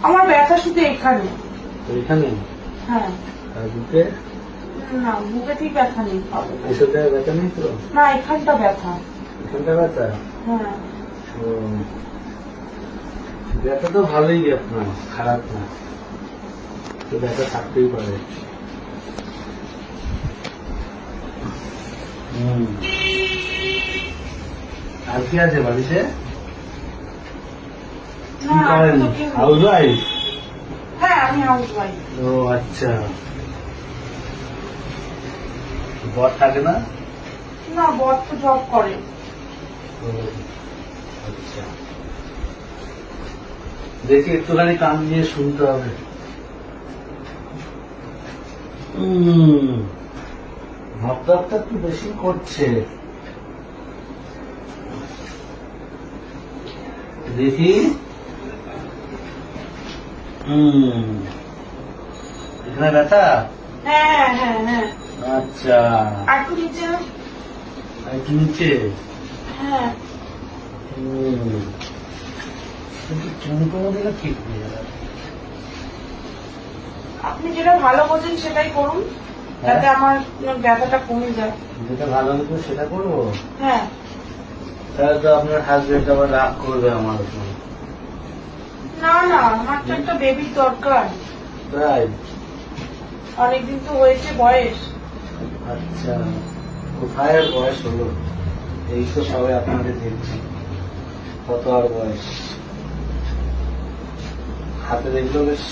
আমার ব্যথা শুধু এখানে। এখানে? হ্যাঁ। আর বুকে? না, বুকে ঠিক ব্যথা নেই। এসব জায়গায় ব্যথা নেই তো? না, এখানটা ব্যথা। এখানটা ব্যথা? হ্যাঁ। ও, ব্যথা তো ভালোই আপনার, খারাপ না, তো ব্যথা থাকতেই পারে। আর কি আছে বাড়িতে? কি করেন? House wife? হ্যাঁ, আমি হাউস ওয়াইফ। ও আচ্ছা, বর থাকে না? না, বর তো জব করে। ও আচ্ছা, দেখি একটুখানি কান দিয়ে শুনতে হবে। ভাবটা একটু বেশি করছে, দেখি। এখানে ব্যথা? হ্যাঁ হ্যাঁ হ্যাঁ। আচ্ছা, আর একটু নিচে। একটু নিচে? হ্যাঁ। কিন্তু তুমি করে দিলে ঠিক হয়ে যাবে। আপনি যেটা ভালো বোঝেন সেটাই করুন, যাতে আমার ব্যথাটা কমে যায়। যেটা ভালো হতো সেটা করবো? হ্যাঁ। তাহলে তো আপনার হাজবেন্ড আবার রাগ করবে আমার উপর। না না, আমার তো একটা বেবির দরকার। তাই? অনেকদিন তো হয়েছে বয়স। আচ্ছা, কোথায় আর বয়স হলো, এই তো সবাই আপনাকে দেখছি, কত আর বয়স। হাতে দেখলো বেশ,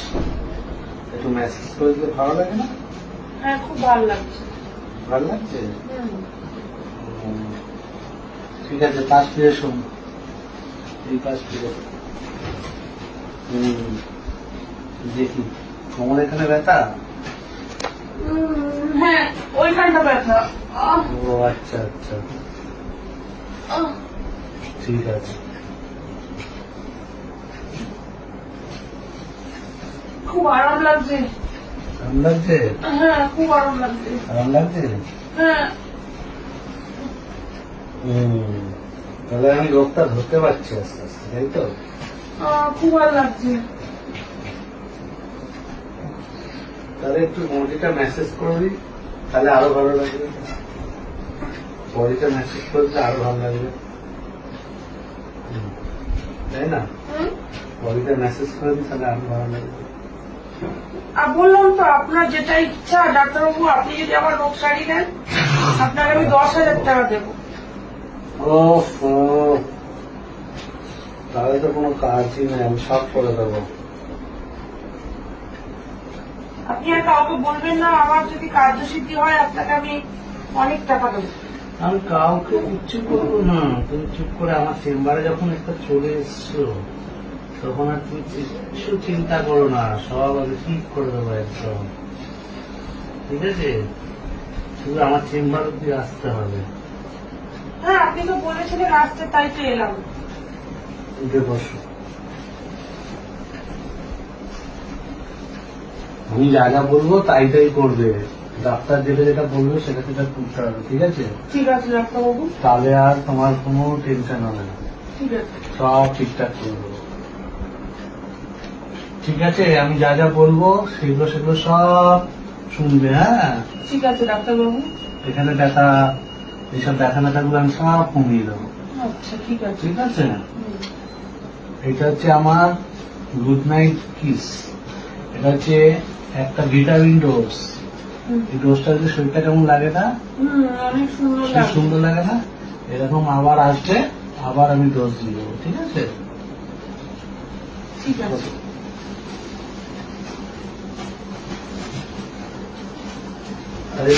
একটু মেসেজ করে দিলে ভালো লাগে না? হ্যাঁ, খুব ভালো লাগছে। ভালো লাগছে? ঠিক আছে, পাশ ফিরে শোন, এই পাশ ফিরে। দেখি, কোমর এখানে ব্যথা? হ্যাঁ, ওইখানটা ব্যথা। ও আচ্ছা আচ্ছা, ঠিক আছে। খুব আরাম লাগছে। আরাম লাগছে? হ্যাঁ, খুব আরাম লাগছে। আরাম লাগছে? হ্যাঁ। তাহলে আমি রোগটা ধরতে পারছি আস্তে আস্তে, তাই তো? খুব ভালো লাগছে। তাহলে একটু বডিটা মেসেজ করবি, তাহলে আরো ভালো লাগবে। বডিটা মেসেজ করে দিলে আরো ভালো লাগবে, তাই না? বডিটা মেসেজ করে দিই, তাহলে আরো ভালো লাগবে। আর বললাম তো, আপনার যেটা ইচ্ছা ডাক্তারবাবু, আপনি যদি আমার রোগ সারিয়ে দেন, আপনাকে আমি 10,000 টাকা দেবো। তাহলে তো কোনো কাজই নেই, আমি সব করে দেবো। আপনি আর কাউকে বলবেন না, আমার যদি কার্যসিদ্ধি হয় আপনাকে আমি অনেক টাকা দেবো। আমি কাউকে কিচ্ছু করবো না, তুমি চুপ করে আমার চেম্বারে যখন একটা চলে এসছো, তখন আর তুমি কিছু চিন্তা করো না, সব আমি ঠিক করে দেবো একদম, ঠিক আছে? শুধু আমার চেম্বার অব্দি আসতে হবে। হ্যাঁ, আপনি তো বলেছিলেন আসতে, তাই তো এলাম। উঠে বসো, আমি যা যা বলবো তাই তাই করবে, ডাক্তার যেটা যেটা বলবে সেটা সেটা করতে হবে, ঠিক আছে? ঠিক আছে ডাক্তারবাবু। তাহলে আর তোমার কোনো টেনশন হবে না, ঠিক আছে। সব ঠিকঠাক করে দেবো, ঠিক আছে? আমি যা যা বলবো সেগুলো সেগুলো সব শুনবে, হ্যাঁ? ঠিক আছে ডাক্তারবাবু। এখানে ব্যথা, এইসব ব্যথা ব্যথাগুলো আমি সব কমিয়ে দেবো, আচ্ছা, ঠিক আছে। ঠিক আছে? এটা হচ্ছে আমার গুড নাইট কিস, এটা হচ্ছে একটা ভিটামিন ডোজ। এই ডোজটা যদি শরীরটা কেমন লাগে না? অনেক সুন্দর খুব লাগে। সুন্দর লাগে না? এরকম আবার আসবে, আবার আমি ডোজ দিয়ে দেবো, ঠিক আছে? ঠিক আছে। আরে